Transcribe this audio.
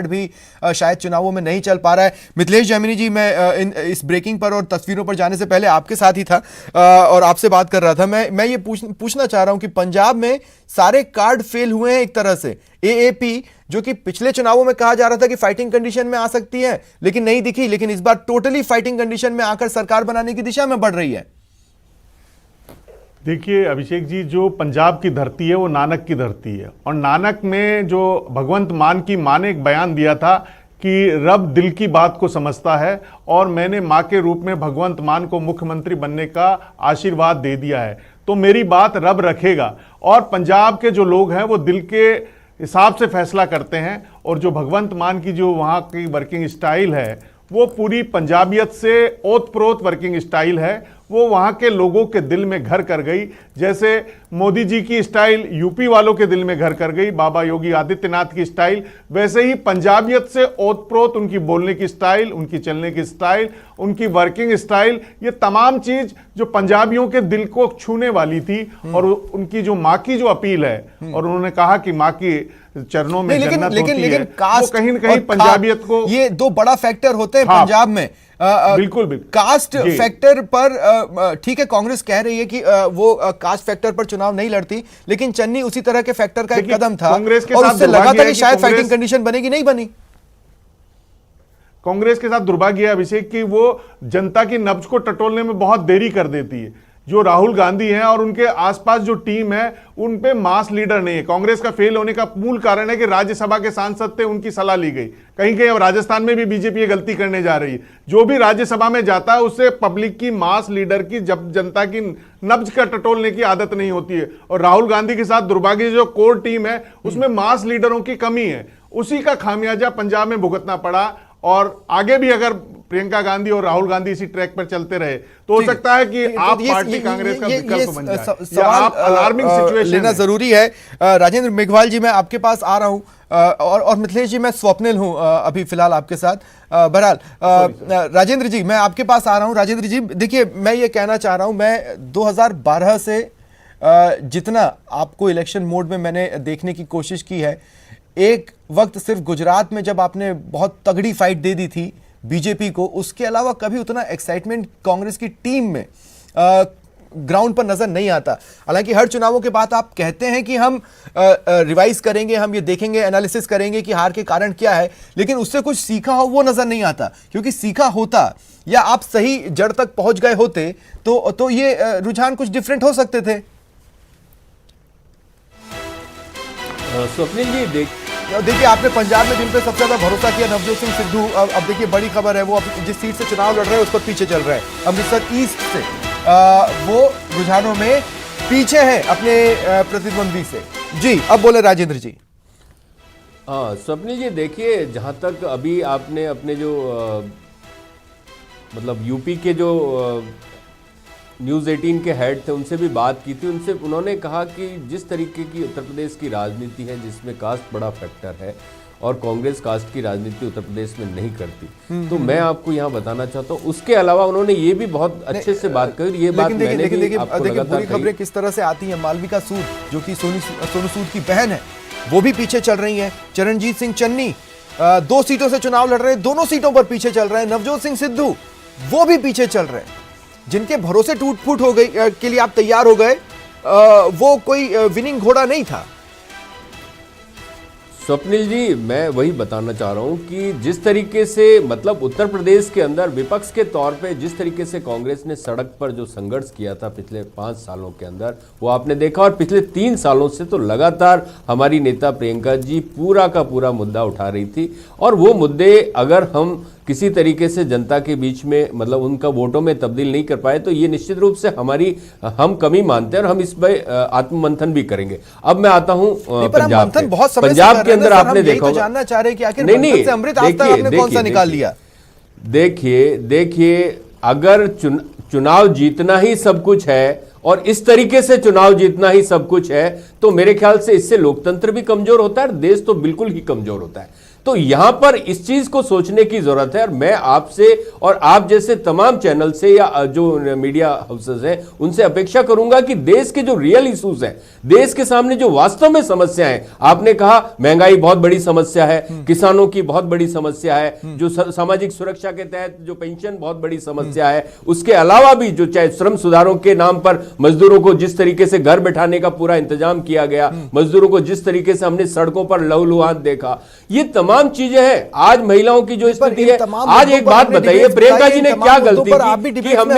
भी शायद चुनावों में नहीं चल पा रहा है। मिथिलेश जैमिनी जी, मैं इस ब्रेकिंग पर और तस्वीरों पर जाने से पहले आपके साथ ही था और आपसे बात कर रहा था। मैं ये पूछना चाह रहा हूं कि पंजाब में सारे कार्ड फेल हुए हैं एक तरह से। एएपी जो कि पिछले चुनावों में कहा जा रहा था कि फाइटिंग कंडीशन में आ सकती है लेकिन नहीं दिखी, लेकिन इस बार टोटली फाइटिंग कंडीशन में आकर सरकार बनाने की दिशा में बढ़ रही है। देखिए अभिषेक जी, जो पंजाब की धरती है वो नानक की धरती है और नानक में जो भगवंत मान की मां ने एक बयान दिया था कि रब दिल की बात को समझता है और मैंने मां के रूप में भगवंत मान को मुख्यमंत्री बनने का आशीर्वाद दे दिया है, तो मेरी बात रब रखेगा। और पंजाब के जो लोग हैं वो दिल के हिसाब से फैसला करते हैं और जो भगवंत मान की जो वहाँ की वर्किंग स्टाइल है वो पूरी पंजाबियत से ओतप्रोत वर्किंग स्टाइल है, वो वहाँ के लोगों के दिल में घर कर गई। जैसे मोदी जी की स्टाइल यूपी वालों के दिल में घर कर गई, बाबा योगी आदित्यनाथ की स्टाइल, वैसे ही पंजाबियत से ओतप्रोत उनकी बोलने की स्टाइल, उनकी चलने की स्टाइल, उनकी वर्किंग स्टाइल, ये तमाम चीज जो पंजाबियों के दिल को छूने वाली थी। और उनकी जो माँ की जो अपील है और उन्होंने कहा कि माँ की चरणों में जन्नत होती है, वो कहीं न कहीं पंजाबियत को, ये दो बड़ा फैक्टर होते हैं पंजाब में। बिल्कुल कास्ट फैक्टर पर ठीक है, कांग्रेस कह रही है कि वो कास्ट फैक्टर पर चुनाव नहीं लड़ती, लेकिन चन्नी उसी तरह के फैक्टर का एक कदम था और उससे लगा था कि शायद फाइटिंग कंडीशन बनेगी, नहीं बनी। कांग्रेस के साथ दुर्भाग्य है अभिषेक कि वो जनता की नब्ज को टटोलने में बहुत देरी कर देती है। जो राहुल गांधी हैं और उनके आसपास जो टीम है उन पे मास लीडर नहीं है। कांग्रेस का फेल होने का मूल कारण है कि राज्यसभा के सांसद थे, उनकी सलाह ली गई। कहीं कहीं अब राजस्थान में भी बीजेपी ये गलती करने जा रही है, जो भी राज्यसभा में जाता है उससे पब्लिक की मास लीडर की, जब जनता की नब्ज का टटोलने की आदत नहीं होती है। और राहुल गांधी के साथ दुर्भाग्य जो कोर टीम है उसमें मास लीडरों की कमी है, उसी का खामियाजा पंजाब में भुगतना पड़ा। और आगे भी अगर प्रियंका गांधी और राहुल गांधी इसी ट्रैक पर चलते रहे तो हो सकता है कि आप पार्टी कांग्रेस का विकल्प बन जाए। आप अलार्मिंग सिचुएशन लेना जरूरी है। राजेंद्र मेघवाल जी, मैं आपके पास आ रहा हूं और मिथिलेश जी, मैं स्वप्निल हूं अभी फिलहाल आपके साथ। बहरहाल राजेंद्र जी, मैं आपके पास आ रहा हूं। राजेंद्र जी देखिए, मैं ये कहना चाह रहा हूं, मैं 2012 से जितना आपको इलेक्शन मोड में मैंने देखने की कोशिश की है, एक वक्त सिर्फ गुजरात में जब आपने बहुत तगड़ी फाइट दे दी थी बीजेपी को, उसके अलावा कभी उतना एक्साइटमेंट कांग्रेस की टीम में ग्राउंड पर नजर नहीं आता। हालांकि हर चुनावों के बाद आप कहते हैं कि हम रिवाइज करेंगे, हम ये देखेंगे, एनालिसिस करेंगे कि हार के कारण क्या है, लेकिन उससे कुछ सीखा हो वो नजर नहीं आता। क्योंकि सीखा होता या आप सही जड़ तक पहुंच गए होते तो ये रुझान कुछ डिफरेंट हो सकते थे। स्वप्निल जी, देखिए, आपने पंजाब में जिन पे सबसे ज्यादा भरोसा किया, नवजोत सिंह सिद्धू, अब देखिए बड़ी खबर है, वो अब जिस सीट से चुनाव लड़ रहे हैं उस पर पीछे चल रहे हैं। अमृतसर ईस्ट से वो रुझानों में पीछे है अपने प्रतिद्वंदी से। जी, अब बोले राजेंद्र जी। हाँ स्वप्निल जी, देखिए जहाँ तक अभी आपने अपने जो मतलब यूपी के जो न्यूज़ 18 के हेड थे उनसे भी बात की थी, उन्होंने कहा कि जिस तरीके की उत्तर प्रदेश की राजनीति है जिसमें कास्ट बड़ा फैक्टर है और कांग्रेस कास्ट की राजनीति उत्तर प्रदेश में नहीं करती, तो मैं आपको यहाँ बताना चाहता हूँ। उसके अलावा उन्होंने ये भी बहुत अच्छे से बात कही, ये बात मैंने भी आपको लगातार बुरी खबरें किस तरह से आती हैं। मालविका सूद जो कि सोनू सूद की बहन है, वो भी पीछे चल रही है। चरणजीत सिंह चन्नी 2 सीटों से चुनाव लड़ रहे हैं, दोनों सीटों पर पीछे चल रहे हैं। नवजोत सिंह सिद्धू वो भी पीछे चल रहे हैं। जिनके भरोसे टूट फूट हो गई के लिए आप तैयार हो गए, वो कोई विनिंग घोड़ा नहीं था। स्वप्निल जी, मैं वही बताना चाह रहा हूं कि जिस तरीके से मतलब उत्तर प्रदेश के अंदर विपक्ष के तौर पे जिस तरीके से कांग्रेस ने सड़क पर जो संघर्ष किया था पिछले 5 सालों के अंदर, वो आपने देखा। और पिछले 3 सालों से तो लगातार हमारी नेता प्रियंका जी पूरा का पूरा मुद्दा उठा रही थी। और वो मुद्दे अगर हम किसी तरीके से जनता के बीच में मतलब उनका वोटों में तब्दील नहीं कर पाए तो ये निश्चित रूप से हम कमी मानते हैं और हम इस पर आत्ममंथन भी करेंगे। अब मैं आता हूं पंजाब के अंदर आपने देखा, जानना चाह रहे कि आखिर अमृत आपने कौन सा निकाल लिया। देखिए अगर चुनाव जीतना ही सब कुछ है और इस तरीके से चुनाव जीतना ही सब कुछ है तो मेरे ख्याल से इससे लोकतंत्र भी कमजोर होता है और देश तो बिल्कुल ही कमजोर होता है। तो यहां पर इस चीज को सोचने की जरूरत है। और मैं आपसे और आप जैसे तमाम चैनल से या जो मीडिया हाउसेस हैं उनसे अपेक्षा करूंगा कि देश के जो रियल इश्यूज हैं, देश के सामने जो वास्तव में समस्या है, आपने कहा महंगाई बहुत बड़ी समस्या है, किसानों की बहुत बड़ी समस्या है, जो सामाजिक सुरक्षा के तहत जो पेंशन बहुत बड़ी समस्या है, उसके अलावा भी जो चाहे श्रम सुधारों के नाम पर मजदूरों को जिस तरीके से घर बैठाने का पूरा इंतजाम किया गया, मजदूरों को जिस तरीके से हमने सड़कों पर लहूलुहान देखा, ये तमाम चीजें हैं। आज महिलाओं की जो स्थिति है, आज एक बात बताइए, प्रियंका जी ने क्या गलती की कि हमने